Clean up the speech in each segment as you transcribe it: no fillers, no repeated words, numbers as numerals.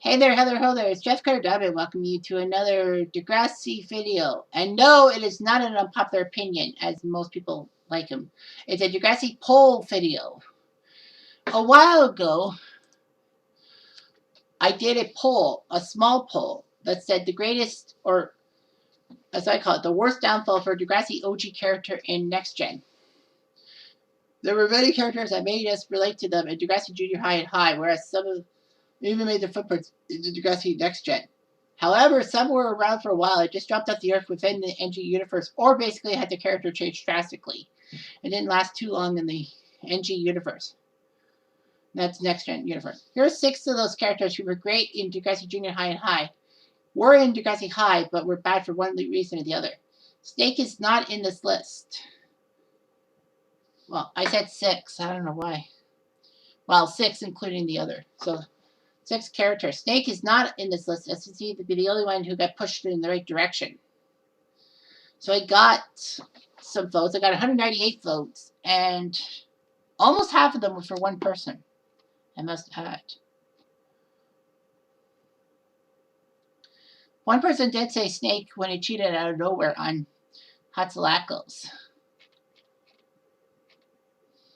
Hey there, Heather Ho there. It's Jeff Carter Dubbin welcoming you to another Degrassi video. And no, it is not an unpopular opinion, as most people like him. It's a Degrassi poll video. A while ago, I did a poll, a small poll, that said the greatest, or as I call it, the worst downfall for Degrassi OG character in Next Gen. There were many characters that made us relate to them in Degrassi Junior High and High, whereas some of them even made their footprints into Degrassi Next Gen. However, some were around for a while and just dropped off the earth within the NG universe, or basically had their character changed drastically and didn't last too long in the NG universe. That's Next Gen universe. Here are 6 of those characters who were great in Degrassi Junior High and High, were in Degrassi High, but were bad for one reason or the other. Snake is not in this list. Well, I said 6. I don't know why. Well, 6 including the other. So 6 characters. Snake is not in this list, as he seems to be the only one who got pushed in the right direction. So I got some votes. I got 198 votes, and almost half of them were for one person. I must add. One person did say Snake when he cheated out of nowhere on Hatsalakos.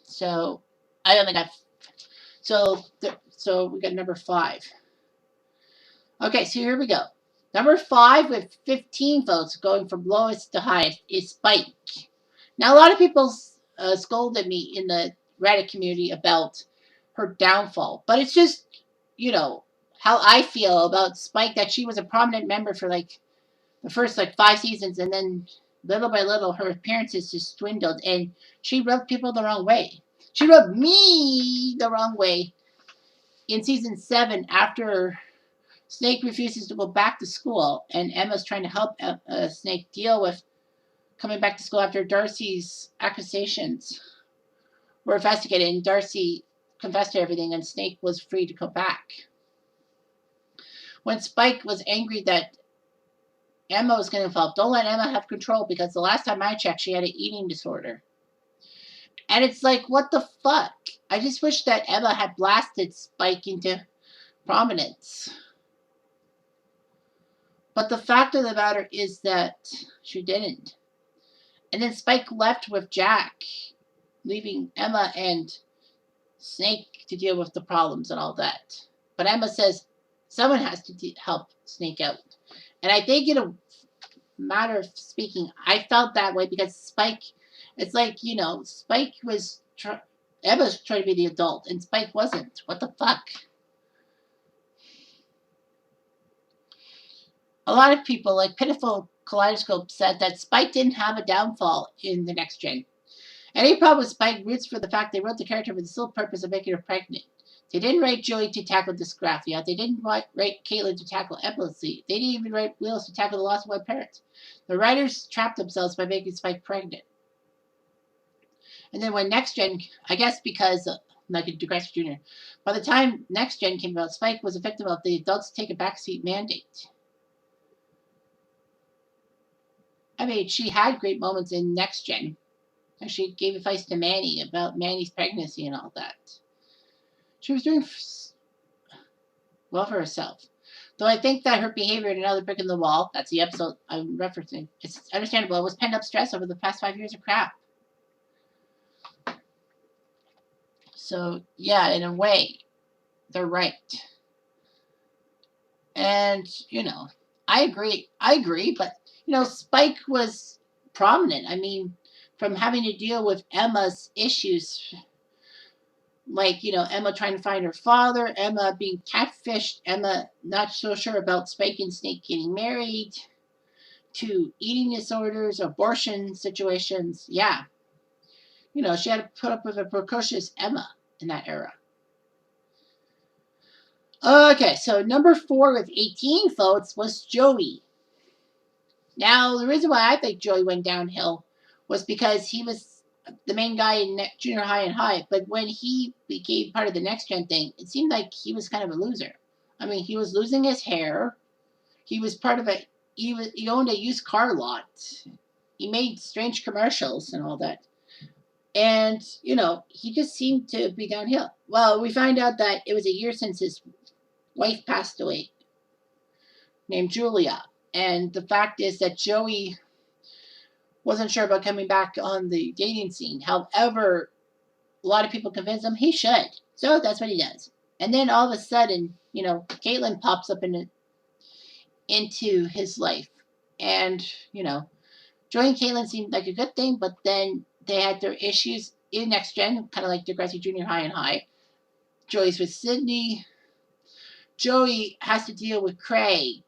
So I only got. So we got number 5. Okay, so here we go. Number 5 with 15 votes, going from lowest to highest, is Spike. Now, a lot of people scolded me in the Reddit community about her downfall, but it's just, how I feel about Spike, that she was a prominent member for like the first like 5 seasons, and then little by little her appearances just dwindled, and she rubbed people the wrong way. She rubbed me the wrong way in season 7 after Snake refuses to go back to school, and Emma's trying to help Snake deal with coming back to school after Darcy's accusations were investigated, and Darcy confessed to everything, and Snake was free to go back. When Spike was angry that Emma was getting involved, don't let Emma have control, because the last time I checked, she had an eating disorder. And it's like, what the fuck? I just wish that Emma had blasted Spike into prominence. But the fact of the matter is that she didn't. And then Spike left with Jack, leaving Emma and Snake to deal with the problems and all that. But Emma says someone has to help Snake out. And I think in a matter of speaking, I felt that way because Spike, it's like, Spike was, Emma's trying to be the adult and Spike wasn't. What the fuck? A lot of people, like Pitiful Kaleidoscope, said that Spike didn't have a downfall in the Next Gen. Any problem with Spike roots for the fact they wrote the character with the sole purpose of making her pregnant. They didn't write Joey to tackle dysgraphia. They didn't write Caitlin to tackle epilepsy. They didn't even write Willis to tackle the loss of one parent. The writers trapped themselves by making Spike pregnant. And then when Next Gen, I guess because, like in Degrassi Jr., by the time Next Gen came out, Spike was a victim of the adults take a backseat mandate. I mean, she had great moments in Next Gen. And she gave advice to Manny about Manny's pregnancy and all that. She was doing well for herself. Though I think that her behavior in Another Brick in the Wall, that's the episode I'm referencing, it's understandable. It was pent up stress over the past 5 years of crap. So, yeah, in a way, they're right. And, I agree, but, Spike was prominent. I mean, from having to deal with Emma's issues, like, Emma trying to find her father, Emma being catfished, Emma not so sure about Spike and Snake getting married, to eating disorders, abortion situations. Yeah. She had to put up with a precocious Emma in that era. Okay, so number 4 with 18 votes was Joey. Now, the reason why I think Joey went downhill was because he was the main guy in Junior High and High, but when he became part of the Next Gen thing, it seemed like he was kind of a loser. I mean, he was losing his hair. He was part of he owned a used car lot. He made strange commercials and all that. And, he just seemed to be downhill. Well, we find out that it was a year since his wife passed away, named Julia. And the fact is that Joey wasn't sure about coming back on the dating scene. However, a lot of people convince him he should. So that's what he does. And then all of a sudden, Caitlin pops up into his life. And, joining Caitlin seemed like a good thing, but then they had their issues in Next Gen, kind of like Degrassi Junior High and High. Joey's with Sydney. Joey has to deal with Craig.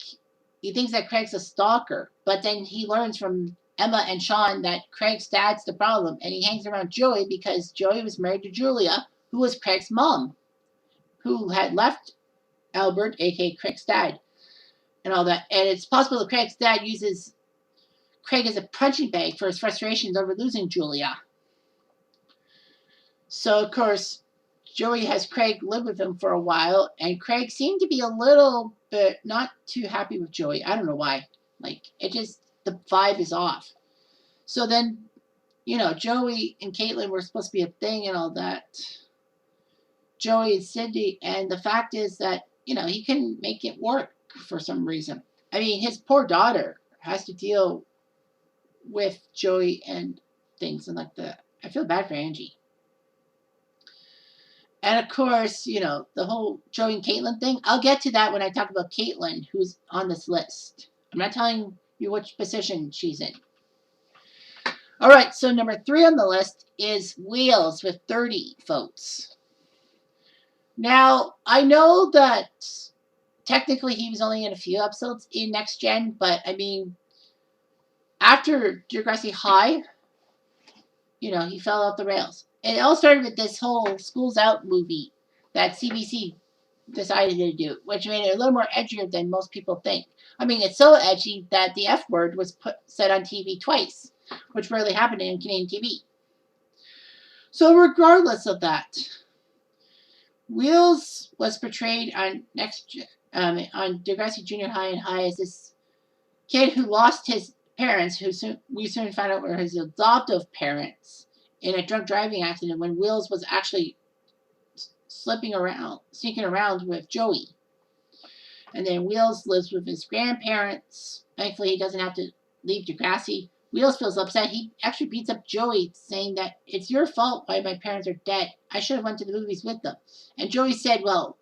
He thinks that Craig's a stalker, but then he learns from Emma and Sean that Craig's dad's the problem, and he hangs around Joey because Joey was married to Julia, who was Craig's mom, who had left Albert, aka Craig's dad, and all that. And it's possible that Craig's dad uses Craig as a punching bag for his frustrations over losing Julia. So, of course, Joey has Craig live with him for a while, and Craig seemed to be a little bit not too happy with Joey. I don't know why. The vibe is off. So then, Joey and Caitlin were supposed to be a thing and all that. Joey and Cindy, and the fact is that, he couldn't make it work for some reason. I mean, his poor daughter has to deal with Joey and things and like that. I feel bad for Angie. And of course, the whole Joey and Caitlin thing, I'll get to that when I talk about Caitlin, who's on this list. I'm not telling you which position she's in. All right, so number 3 on the list is Wheels with 30 votes. Now, I know that technically he was only in a few episodes in Next Gen, but I mean, after Degrassi High, he fell off the rails. It all started with this whole School's Out movie that CBC decided to do, which made it a little more edgier than most people think. I mean, it's so edgy that the F word was said on TV twice, which rarely happened in Canadian TV. So regardless of that, Wheels was portrayed on on Degrassi Junior High and High as this kid who lost his parents, who we soon found out were his adoptive parents, in a drunk driving accident when Wheels was actually sneaking around with Joey. And then Wheels lives with his grandparents. Thankfully, he doesn't have to leave Degrassi. Wheels feels upset. He actually beats up Joey, saying that it's your fault why my parents are dead. I should have went to the movies with them. And Joey said, well,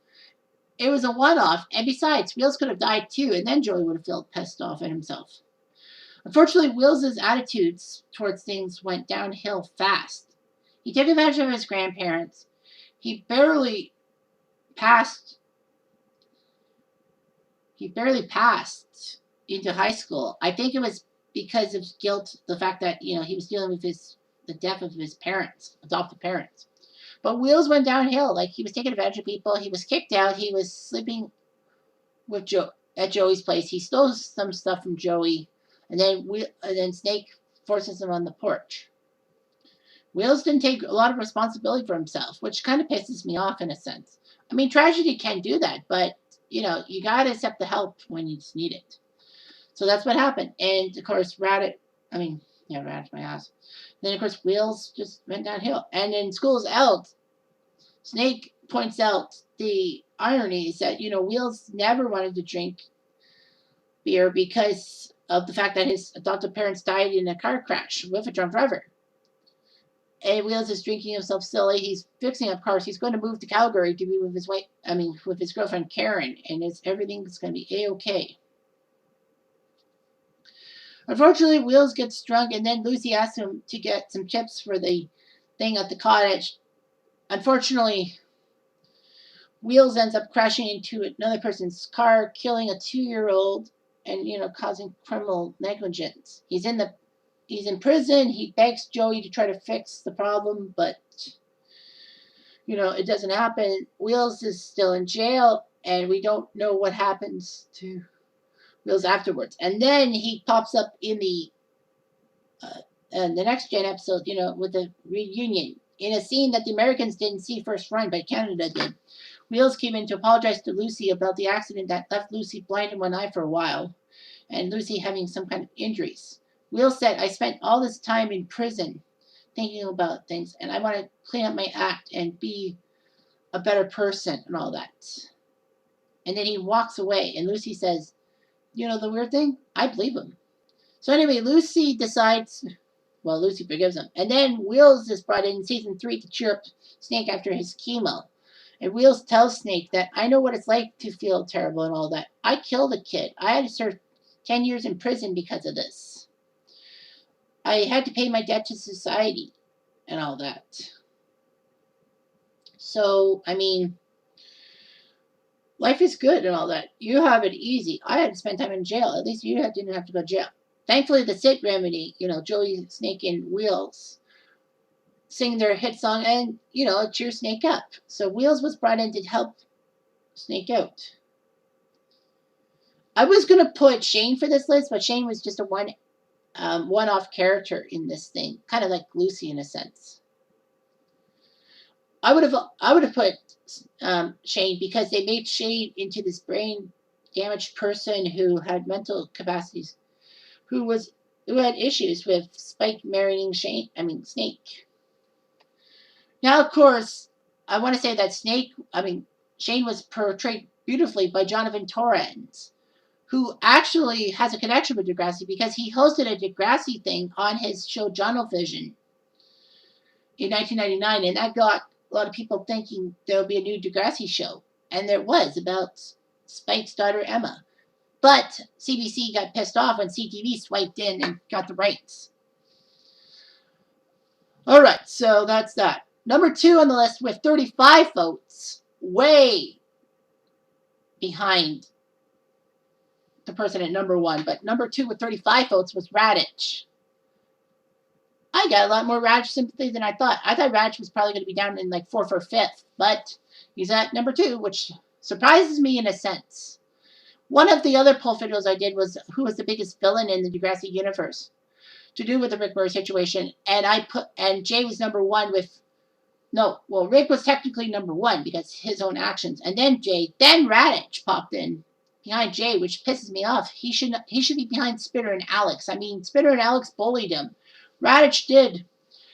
it was a one-off, and besides, Wheels could have died too, and then Joey would have felt pissed off at himself. Unfortunately, Wheels' attitudes towards things went downhill fast. He took advantage of his grandparents. He barely passed into high school. I think it was because of guilt, the fact that, he was dealing with the death of his parents, adopted parents. But Wheels went downhill. Like, he was taking advantage of people. He was kicked out. He was sleeping with at Joey's place. He stole some stuff from Joey. And then Snake forces him on the porch. Wheels didn't take a lot of responsibility for himself, which kind of pisses me off in a sense. I mean, tragedy can do that, but, you got to accept the help when you need it. So that's what happened. And, of course, Raditz my ass. Then, of course, Wheels just went downhill. And in School's Out, Snake points out the irony is that, Wheels never wanted to drink beer because of the fact that his adoptive parents died in a car crash with a drunk driver. And Wheels is drinking himself silly. He's fixing up cars. He's going to move to Calgary to be with with his girlfriend Karen, and everything's going to be A-okay. Unfortunately, Wheels gets drunk, and then Lucy asks him to get some chips for the thing at the cottage. Unfortunately, Wheels ends up crashing into another person's car, killing a 2-year-old, and causing criminal negligence. He's in prison. He begs Joey to try to fix the problem, but it doesn't happen. Wheels is still in jail, and we don't know what happens to Wheels afterwards. And then he pops up in the Next Gen episode, with the reunion, in a scene that the Americans didn't see first run, but Canada did. Wheels came in to apologize to Lucy about the accident that left Lucy blind in one eye for a while, and Lucy having some kind of injuries. Wheels said, I spent all this time in prison thinking about things, and I want to clean up my act and be a better person and all that. And then he walks away, and Lucy says, you know the weird thing? I believe him. So anyway, Lucy decides, well, Lucy forgives him. And then Wheels is brought in season 3 to cheer up Snake after his chemo. And Wheels tells Snake that I know what it's like to feel terrible and all that. I killed a kid. I had to serve 10 years in prison because of this. I had to pay my debt to society and all that. So, I mean, life is good and all that. You have it easy. I had to spend time in jail. At least you didn't have to go to jail. Thankfully, the Sid remedy, Joey, Snake, and Wheels sing their hit song and, cheer Snake up. So Wheels was brought in to help Snake out. I was going to put Shane for this list, but Shane was just a one-off character in this thing, kind of like Lucy in a sense. I would have put Shane because they made Shane into this brain damaged person who had mental capacities, who had issues with Spike marrying Snake. Now, of course, I want to say that Shane was portrayed beautifully by Jonathan Torrens, who actually has a connection with Degrassi because he hosted a Degrassi thing on his show Journalvision in 1999, and that got a lot of people thinking there would be a new Degrassi show, and there was, about Spike's daughter Emma. But CBC got pissed off when CTV swiped in and got the rights. All right, so that's that. Number 2 on the list with 35 votes, way behind the person at number 1, but number 2 with 35 votes was Raditch. I got a lot more Raditch sympathy than I thought. I thought Raditch was probably going to be down in like 4th or 5th, but he's at number 2, which surprises me in a sense. One of the other poll videos I did was who was the biggest villain in the Degrassi universe, to do with the Rick Murray situation, and Jay was number 1 with. No, well, Rick was technically number 1 because his own actions, and then Raditch popped in behind Jay, which pisses me off. He should be behind Spitter and Alex. I mean, Spitter and Alex bullied him. Raditch did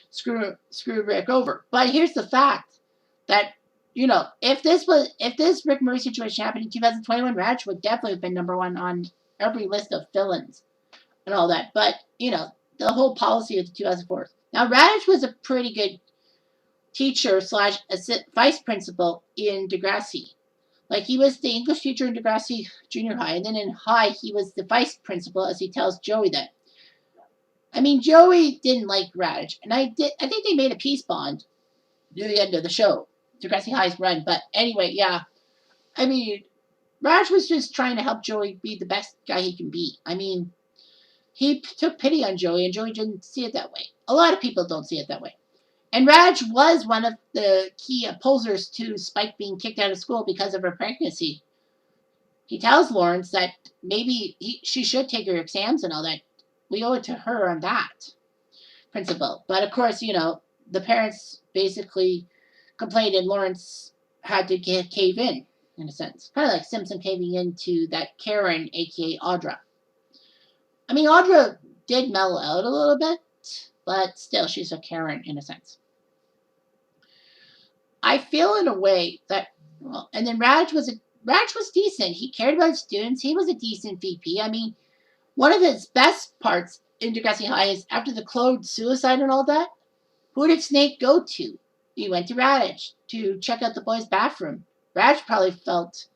screw Rick over, but here's the fact that if this Rick Murray situation happened in 2021, Raditch would definitely have been number 1 on every list of villains and all that. But the whole policy of the 2004. Now, Raditch was a pretty good teacher / vice principal in Degrassi. Like, he was the English teacher in Degrassi Junior High, and then in high, he was the vice principal, as he tells Joey that. I mean, Joey didn't like Raditch, and I think they made a peace bond near the end of the show, Degrassi High's run. But anyway, yeah. I mean, Raditch was just trying to help Joey be the best guy he can be. I mean, he took pity on Joey, and Joey didn't see it that way. A lot of people don't see it that way. And Raditch was one of the key opposers to Spike being kicked out of school because of her pregnancy. He tells Lawrence that maybe she should take her exams and all that. We owe it to her on that principle. But of course, the parents basically complained, and Lawrence had to cave in a sense. Kind of like Simpson caving into that Karen, a.k.a. Audra. I mean, Audra did mellow out a little bit, but still, she's a Karen in a sense. I feel in a way that, and then Raditch was decent. He cared about students. He was a decent VP. I mean, one of his best parts in Degrassi High is after the Claude suicide and all that, who did Snake go to? He went to Raditch to check out the boys' bathroom. Raditch probably felt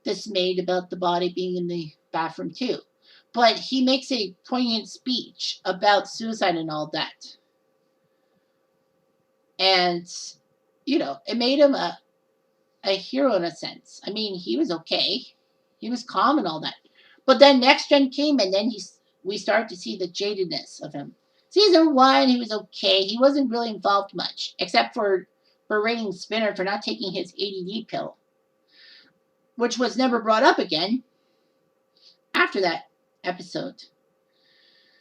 dismayed about the body being in the bathroom too. But he makes a poignant speech about suicide and all that. And, it made him a hero in a sense. I mean, he was okay. He was calm and all that. But then Next Gen came, and then we started to see the jadedness of him. Season 1, he was okay. He wasn't really involved much, except for berating Spinner for not taking his ADD pill, which was never brought up again after that episode.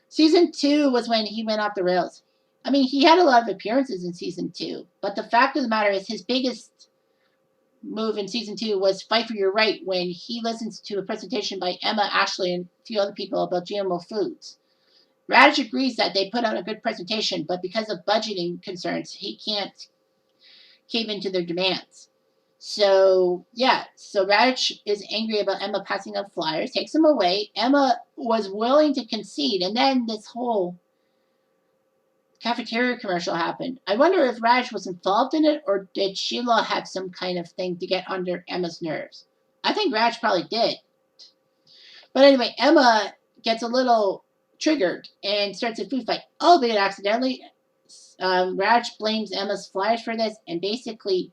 Season 2 was when he went off the rails. I mean, he had a lot of appearances in Season 2, but the fact of the matter is his biggest move in Season 2 was Fight for Your Right, when he listens to a presentation by Emma, Ashley, and a few other people about GMO foods. Raditch agrees that they put on a good presentation, but because of budgeting concerns, he can't cave into their demands. So yeah, so Radish is angry about Emma passing out flyers, takes them away. Emma was willing to concede, and then this whole cafeteria commercial happened. I wonder if Radish was involved in it, or did Sheila have some kind of thing to get under Emma's nerves? I think Radish probably did. But anyway, Emma gets a little triggered and starts a food fight, albeit accidentally. Raj blames Emma's flyers for this and basically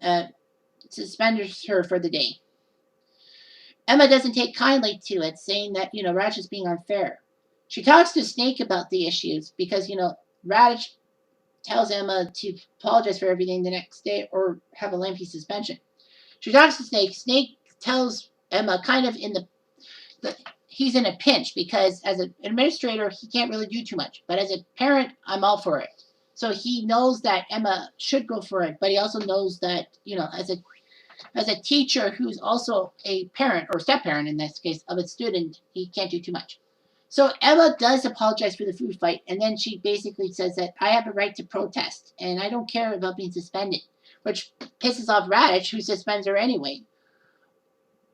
uh, suspends her for the day. Emma doesn't take kindly to it, saying that, Raj is being unfair. She talks to Snake about the issues because, Raj tells Emma to apologize for everything the next day or have a lengthy suspension. She talks to Snake. Snake tells Emma kind of in the he's in a pinch because as an administrator, he can't really do too much. But as a parent, I'm all for it. So he knows that Emma should go for it, but he also knows that, as a teacher who's also a parent or step parent in this case of a student, he can't do too much. So Emma does apologize for the food fight, and then she basically says that I have a right to protest, and I don't care about being suspended, which pisses off Radish, who suspends her anyway.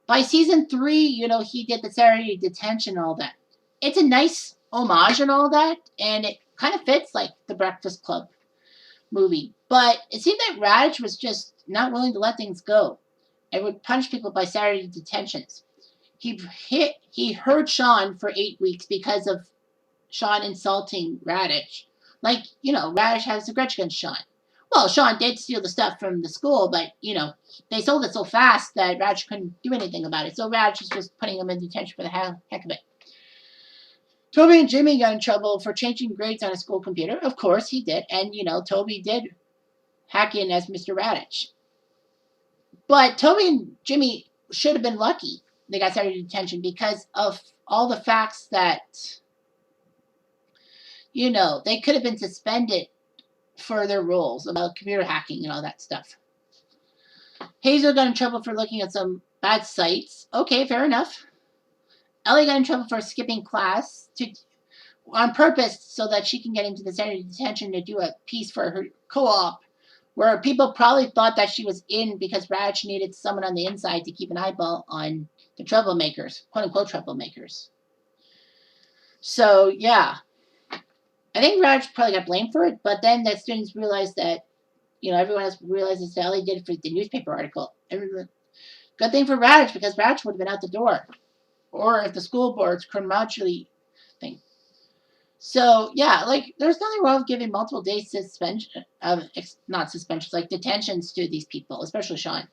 By season 3, he did the Saturday detention and all that. It's a nice homage and all that, and it kind of fits like the Breakfast Club movie. But it seemed like Radish was just not willing to let things go and would punish people by Saturday detentions. He heard Sean for 8 weeks because of Sean insulting Radish. Like, Radish has a grudge against Sean. Well, Sean did steal the stuff from the school, but, they sold it so fast that Radish couldn't do anything about it. So Radish was just putting him in detention for the heck of it. Toby and Jimmy got in trouble for changing grades on a school computer. Of course he did. And, Toby did hack in as Mr. Radish. But Toby and Jimmy should have been lucky they got Saturday detention because of all the facts that, they could have been suspended for their rules about computer hacking and all that stuff. Hazel got in trouble for looking at some bad sites. Okay, fair enough. Ellie got in trouble for skipping class on purpose so that she can get into the Saturday detention to do a piece for her co-op, where people probably thought that she was in because Raj needed someone on the inside to keep an eyeball on the troublemakers, quote-unquote troublemakers. So, yeah. I think Raj probably got blamed for it, but then the students realized that, everyone else realizes that Ellie did it for the newspaper article. Good thing for Raj, because Raj would have been out the door. Or if the school board's curmudgeonly thing. So, yeah, there's nothing wrong with giving multiple days suspension, not suspensions, like detentions to these people, especially Sean.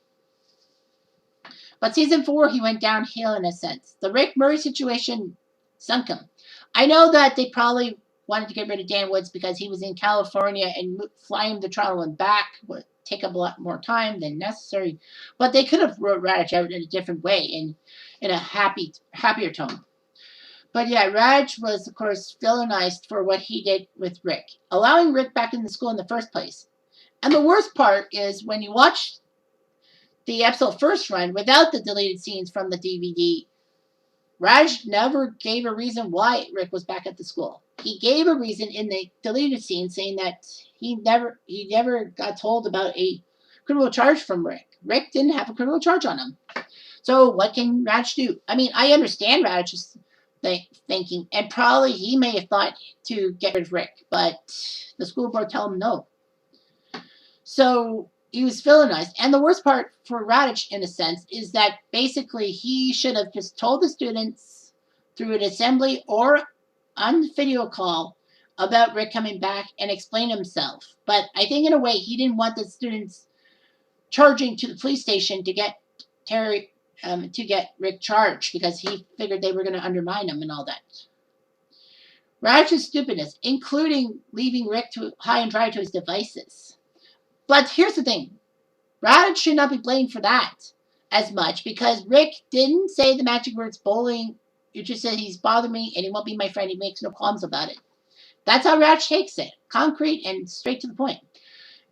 But season 4, he went downhill in a sense. The Rick Murray situation sunk him. I know that they probably wanted to get rid of Dan Woods because he was in California and flying him to Toronto and back would take up a lot more time than necessary. But they could have wrote Radish out in a different way, in a happier tone. But yeah, Raj was, of course, villainized for what he did with Rick, allowing Rick back in the school in the first place. And the worst part is when you watch the episode first run without the deleted scenes from the DVD, Raj never gave a reason why Rick was back at the school. He gave a reason in the deleted scene saying that he never got told about a criminal charge from Rick. Rick didn't have a criminal charge on him. So what can Raj do? I mean, I understand Raj's thinking, and probably he may have thought to get rid of Rick, but the school board told him no. So he was villainized. And the worst part for Radish, in a sense, is that basically he should have just told the students through an assembly or on the video call about Rick coming back and explain himself. But I think in a way he didn't want the students charging to the police station to get Rick charged because he figured they were going to undermine him and all that. Raj's stupidness, including leaving Rick high and dry to his devices. But here's the thing. Raj should not be blamed for that as much because Rick didn't say the magic words bullying. He just said he's bothering me and he won't be my friend. He makes no qualms about it. That's how Raj takes it. Concrete and straight to the point.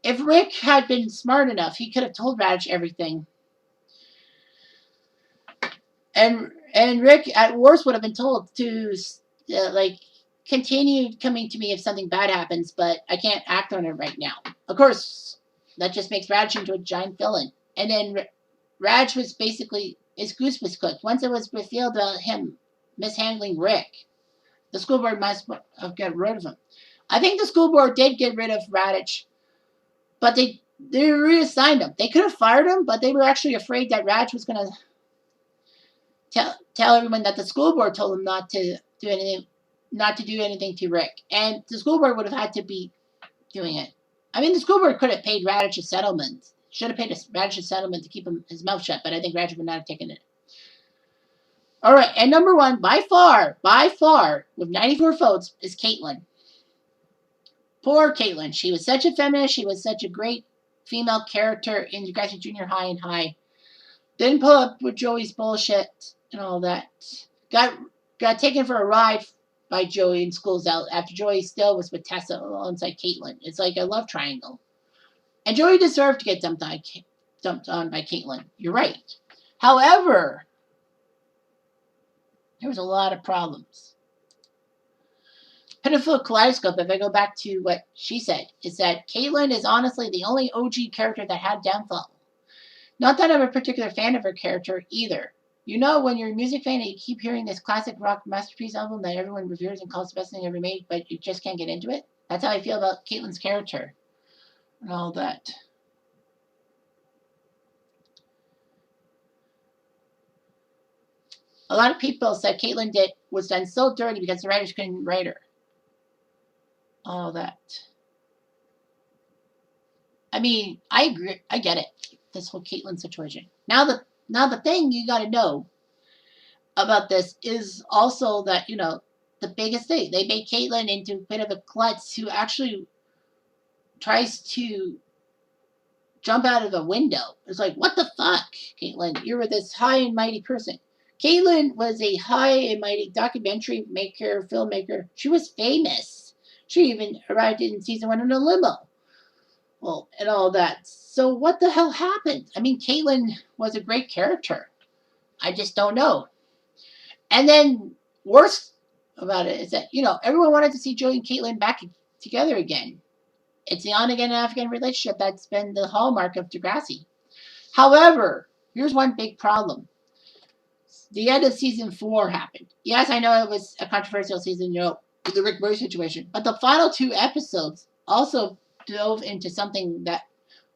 If Rick had been smart enough, he could have told Raj everything. And Rick, at worst, would have been told to, continue coming to me if something bad happens, but I can't act on it right now. Of course, that just makes Raj into a giant villain. And then Raj was basically, his goose was cooked. Once it was revealed about him mishandling Rick, the school board must have got rid of him. I think the school board did get rid of Radich, but they reassigned him. They could have fired him, but they were actually afraid that Raj was going to tell everyone that the school board told him not to do anything to Rick, and the school board would have had to be doing it. I mean, the school board could have paid Radich a settlement. Should have paid Radich a settlement to keep his mouth shut, but I think Radich would not have taken it. All right, and number one, by far, with 94 votes, is Caitlin. Poor Caitlin. She was such a feminist. She was such a great female character in Degrassi Junior High and High. Didn't put up with Joey's bullshit and all that. Got taken for a ride by Joey in Schools Out after Joey still was with Tessa alongside Caitlin. It's like a love triangle. And Joey deserved to get dumped on by Caitlin. You're right. However, there was a lot of problems. Pitiful Kaleidoscope, if I go back to what she said, is that Caitlin is honestly the only OG character that had downfall. Not that I'm a particular fan of her character either. You know, when you're a music fan and you keep hearing this classic rock masterpiece album that everyone reveres and calls the best thing ever made, but you just can't get into it? That's how I feel about Caitlin's character and all that. A lot of people said Caitlin was done so dirty because the writers couldn't write her. All that. I mean, I agree. I get it. This whole Caitlin situation. Now the thing you got to know about this is also that, you know, the biggest thing, they made Caitlin into a bit of a klutz who actually tries to jump out of a window. It's like, what the fuck, Caitlin? You were this high and mighty person. Caitlin was a high and mighty documentary maker, filmmaker. She was famous. She even arrived in season 1 in a limo. Well, and all that. So what the hell happened? I mean, Caitlin was a great character. I just don't know. And then worse about it is that, you know, everyone wanted to see Joey and Caitlin back together again. It's the on-again African relationship that's been the hallmark of Degrassi. However, here's one big problem. The end of season 4 happened. Yes, I know it was a controversial season, you know, the Rick Boy situation. But the final 2 episodes also dove into something that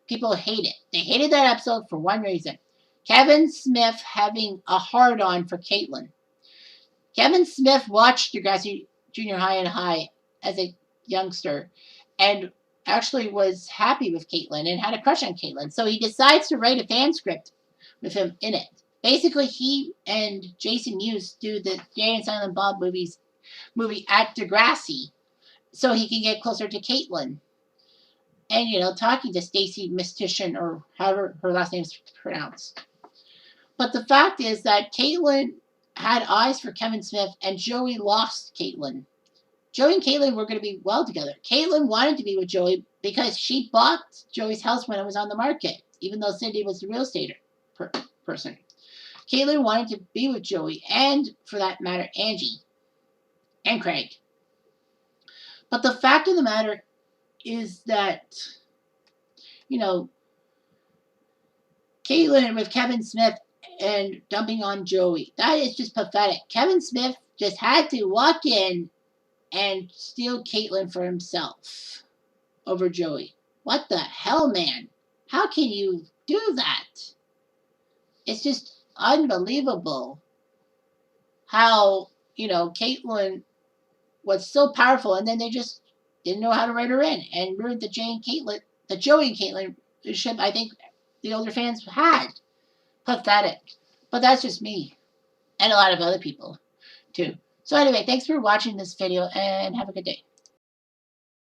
people hated. They hated that episode for one reason. Kevin Smith having a hard-on for Caitlin. Kevin Smith watched Degrassi Junior High and High as a youngster and actually was happy with Caitlin and had a crush on Caitlin. So he decides to write a fan script with him in it. Basically, he and Jason Mewes do the Jay and Silent Bob movie at Degrassi so he can get closer to Caitlin. And, you know, talking to Stacy Mistician, or however her last name's pronounced. But the fact is that Caitlin had eyes for Kevin Smith, and Joey lost Caitlin. Joey and Caitlin were going to be well together. Caitlin wanted to be with Joey because she bought Joey's house when it was on the market, even though Cindy was the real estate person. Caitlin wanted to be with Joey, and, for that matter, Angie and Craig. But the fact of the matter is that, you know, Caitlin with Kevin Smith and dumping on Joey, that is just pathetic. Kevin Smith just had to walk in and steal Caitlin for himself over Joey. What the hell, man? How can you do that? It's just unbelievable how, you know, Caitlin was so powerful, and then they just didn't know how to write her in and ruined the Joey and Caitlin relationship I think the older fans had. Pathetic. But that's just me. And a lot of other people, too. So anyway, thanks for watching this video, and have a good day.